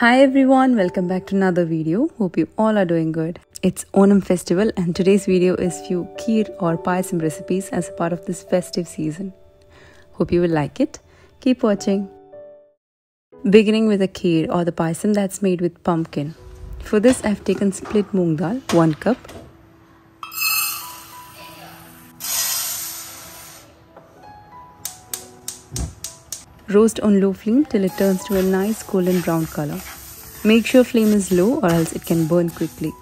Hi everyone, welcome back to another video. Hope you all are doing good. It's Onam festival and today's video is few Kheer or Paayasam recipes as a part of this festive season. Hope you will like it. Keep watching. Beginning with the Kheer or the Paayasam that's made with pumpkin. For this I've taken split Moong Dal, 1 cup. Roast on low flame till it turns to a nice golden brown color. Make sure flame is low or else it can burn quickly.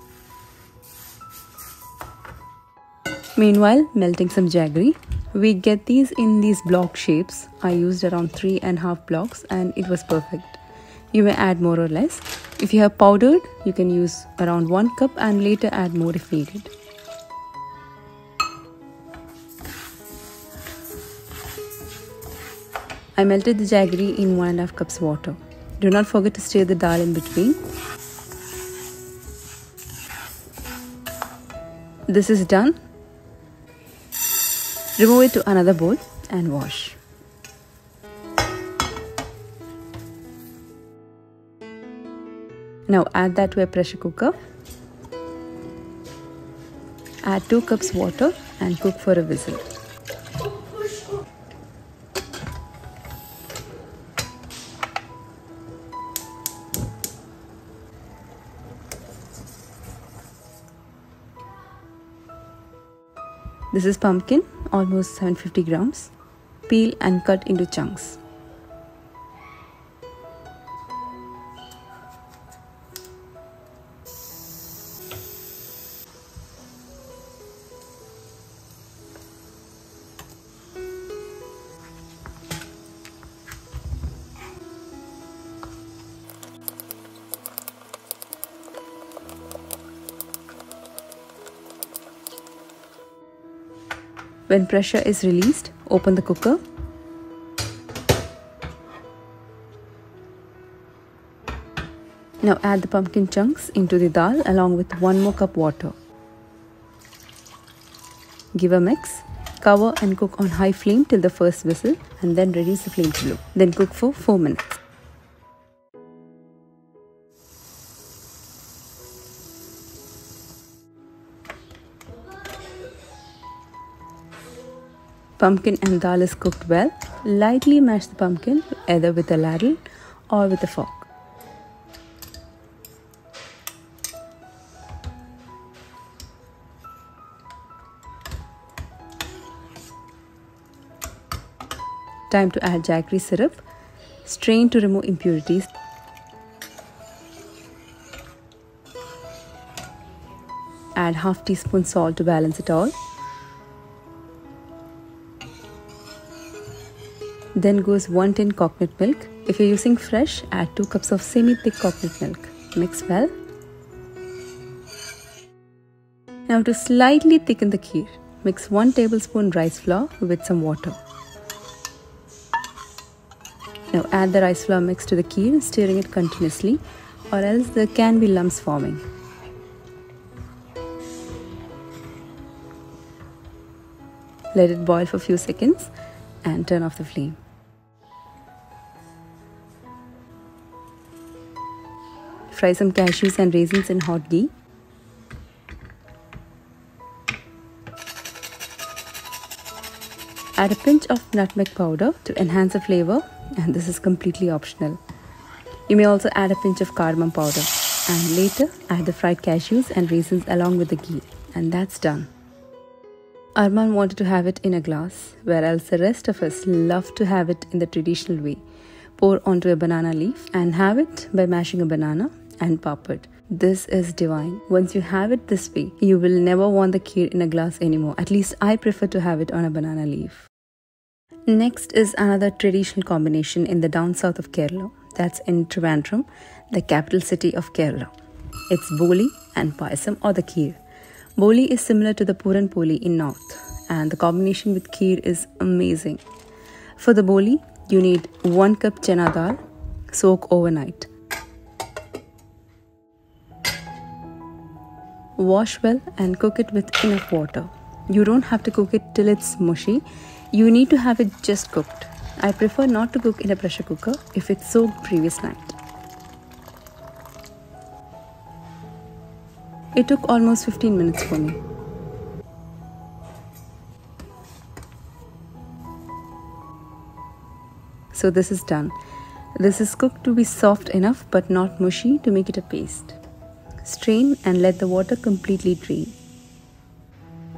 Meanwhile, melting some jaggery. We get these in these block shapes. I used around 3.5 blocks and it was perfect. You may add more or less. If you have powdered, you can use around 1 cup and later add more if needed. I melted the jaggery in 1.5 cups water. Do not forget to stir the dal in between. This is done. Remove it to another bowl and wash. Now add that to a pressure cooker. Add 2 cups water and cook for a whistle. This is pumpkin, almost 750 grams. Peel and cut into chunks. When pressure is released, open the cooker. Now add the pumpkin chunks into the dal along with 1 more cup water. Give a mix. Cover and cook on high flame till the first whistle and then reduce the flame to low. Then cook for 4 minutes. Pumpkin and dal is cooked well. Lightly mash the pumpkin either with a ladle or with a fork. Time to add jaggery syrup. Strain to remove impurities. Add half teaspoon salt to balance it all. Then goes 1 tin coconut milk. If you're using fresh, add 2 cups of semi-thick coconut milk. Mix well. Now to slightly thicken the kheer, mix 1 tablespoon rice flour with some water. Now add the rice flour mix to the kheer, stirring it continuously or else there can be lumps forming. Let it boil for a few seconds and turn off the flame. Fry some cashews and raisins in hot ghee. Add a pinch of nutmeg powder to enhance the flavor, and this is completely optional. You may also add a pinch of cardamom powder and later add the fried cashews and raisins along with the ghee, and that's done. Arman wanted to have it in a glass, whereas the rest of us love to have it in the traditional way. Pour onto a banana leaf and have it by mashing a banana and papad. This is divine. Once you have it this way, you will never want the kheer in a glass anymore. At least I prefer to have it on a banana leaf. Next is another traditional combination in the down south of Kerala. That's in Trivandrum, the capital city of Kerala. It's Boli and Paayasam or the Kheer. Boli is similar to the Puran Poli in north and the combination with Kheer is amazing. For the Boli, you need 1 cup Chana dal, soak overnight. Wash well and cook it with enough water. You don't have to cook it till it's mushy. You need to have it just cooked. I prefer not to cook in a pressure cooker if it's soaked previous night. It took almost 15 minutes for me. So this is done. This is cooked to be soft enough but not mushy to make it a paste. Strain and let the water completely drain.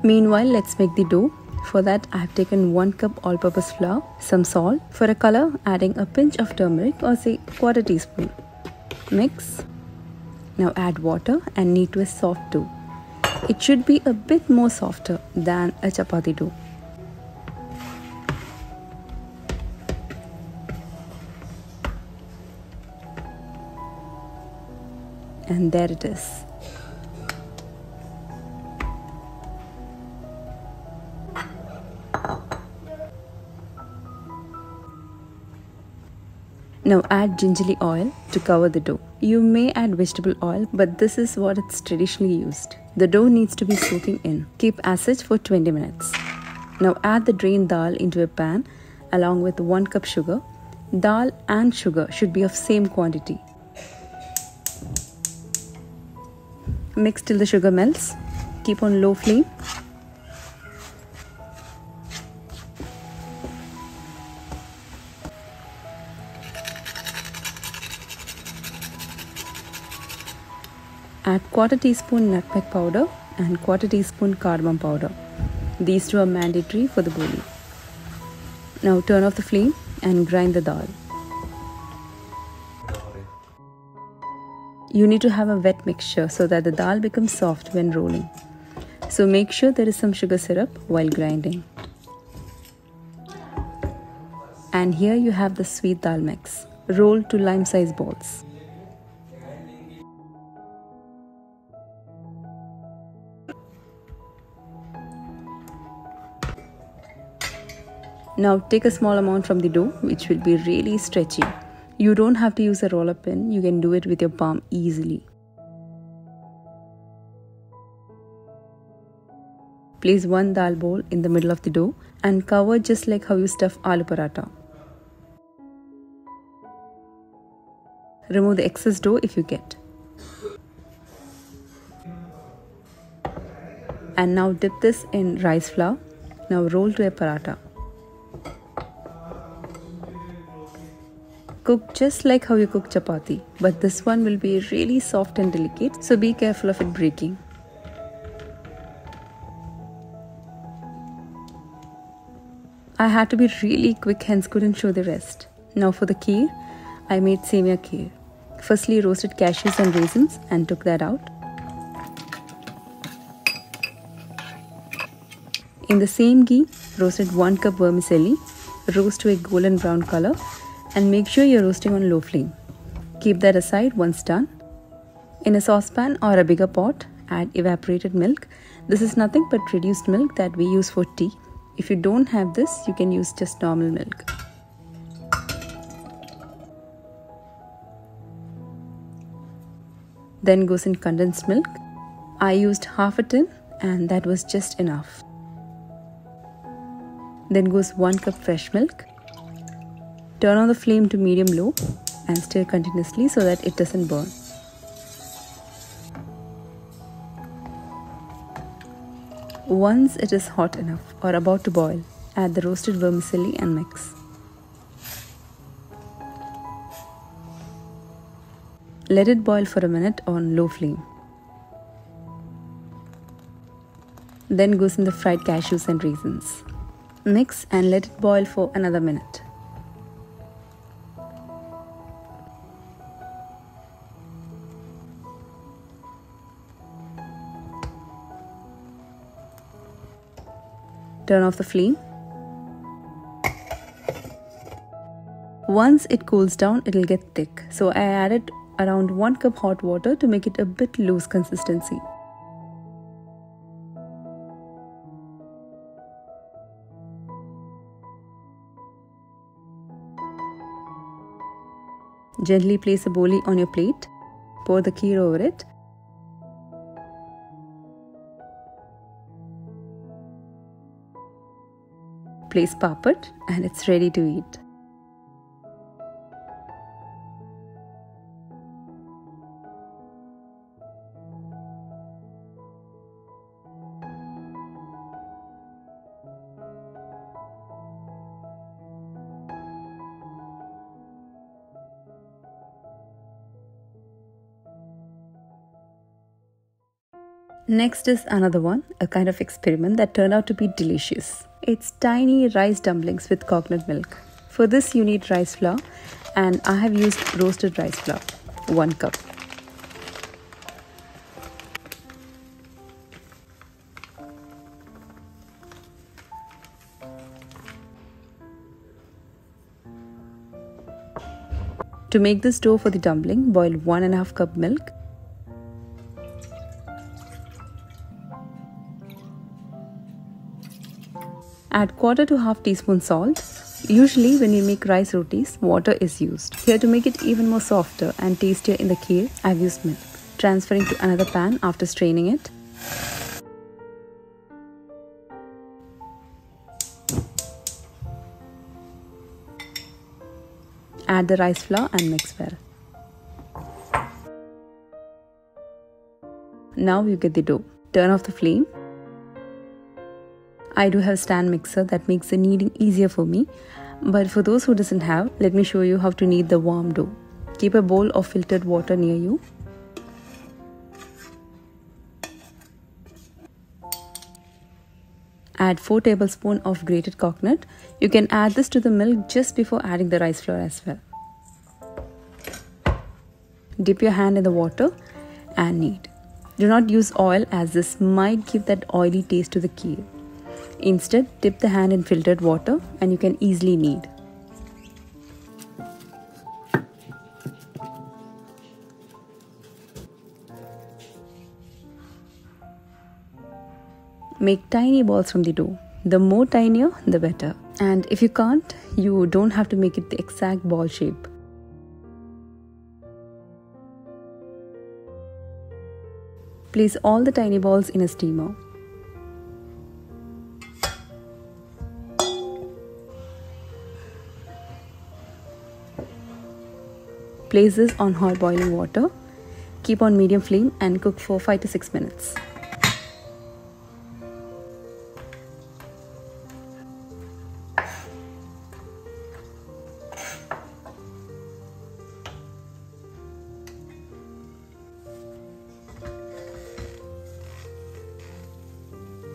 Meanwhile, let's make the dough. For that, I have taken 1 cup all-purpose flour, some salt, for a color adding a pinch of turmeric or say quarter teaspoon. Mix. Now add water and knead to a soft dough. It should be a bit more softer than a chapati dough. And there it is. Now add gingerly oil to cover the dough. You may add vegetable oil, but this is what it's traditionally used. The dough needs to be soaking in. Keep as such for 20 minutes. Now add the drained dal into a pan along with 1 cup sugar. Dal and sugar should be of same quantity. Mix till the sugar melts. Keep on low flame. Add quarter teaspoon nutmeg powder and quarter teaspoon cardamom powder. These two are mandatory for the boli. Now turn off the flame and grind the dal. You need to have a wet mixture so that the dal becomes soft when rolling. So make sure there is some sugar syrup while grinding. And here you have the sweet dal mix, rolled to lime-sized balls. Now take a small amount from the dough, which will be really stretchy. You don't have to use a roller pin, you can do it with your palm easily. Place 1 dal bowl in the middle of the dough and cover just like how you stuff aloo paratha. Remove the excess dough if you get. And now dip this in rice flour. Now roll to a paratha. Cook just like how you cook chapati, but this one will be really soft and delicate, so be careful of it breaking. I had to be really quick, hence couldn't show the rest. Now for the kheer, I made Semiya kheer. Firstly roasted cashews and raisins and took that out. In the same ghee, roasted 1 cup vermicelli, roast to a golden brown color and make sure you're roasting on low flame. Keep that aside once done. In a saucepan or a bigger pot, add evaporated milk. This is nothing but reduced milk that we use for tea. If you don't have this, you can use just normal milk. Then goes in condensed milk. I used half a tin and that was just enough. Then goes 1 cup fresh milk. Turn on the flame to medium-low and stir continuously so that it doesn't burn. Once it is hot enough or about to boil, add the roasted vermicelli and mix. Let it boil for a minute on low flame. Then goes in the fried cashews and raisins. Mix and let it boil for another minute. Turn off the flame. Once it cools down, it will get thick. So I added around 1 cup hot water to make it a bit loose consistency. Gently place a boli on your plate. Pour the kheer over it. Place papad and it's ready to eat. Next is another one, a kind of experiment that turned out to be delicious. It's tiny rice dumplings with coconut milk. For this you need rice flour, and I have used roasted rice flour, 1 cup. To make this dough for the dumpling, boil 1.5 cup milk. Add 1/4 to 1/2 teaspoon salt. Usually when we make rice rotis, water is used. Here, to make it even more softer and tastier in the kheer, I have used milk. Transferring to another pan after straining it. Add the rice flour and mix well. Now you get the dough. Turn off the flame. I do have a stand mixer that makes the kneading easier for me, but for those who doesn't have, let me show you how to knead the warm dough. Keep a bowl of filtered water near you. Add 4 tablespoons of grated coconut. You can add this to the milk just before adding the rice flour as well. Dip your hand in the water and knead. Do not use oil, as this might give that oily taste to the kheer. Instead, dip the hand in filtered water and you can easily knead. Make tiny balls from the dough. The more tinier, the better. And if you can't, you don't have to make it the exact ball shape. Place all the tiny balls in a steamer. Place this on hot boiling water. Keep on medium flame and cook for 5 to 6 minutes.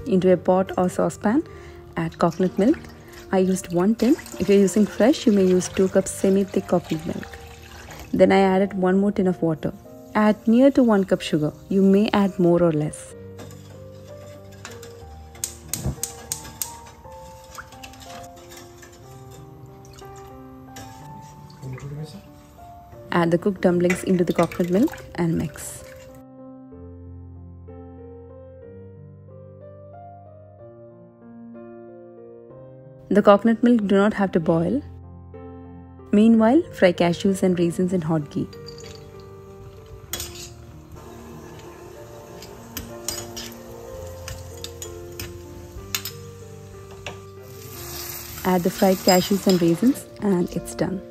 Into a pot or saucepan, add coconut milk. I used 1 tin. If you're using fresh, you may use 2 cups semi-thick coconut milk. Then I added 1 more tin of water. Add near to 1 cup sugar. You may add more or less. Add the cooked dumplings into the coconut milk and mix. The coconut milk do not have to boil. Meanwhile, fry cashews and raisins in hot ghee. Add the fried cashews and raisins and it's done.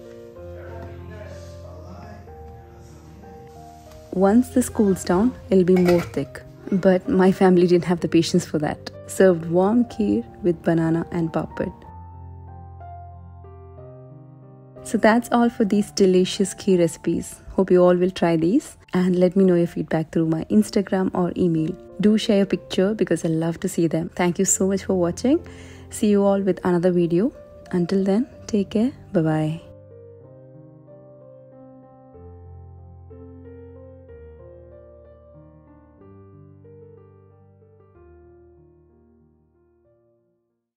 Once this cools down, it'll be more thick. But my family didn't have the patience for that. Served warm kheer with banana and papad. So that's all for these delicious kheer recipes. Hope you all will try these and let me know your feedback through my Instagram or email. Do share your picture because I love to see them. Thank you so much for watching. See you all with another video. Until then, take care. Bye-bye.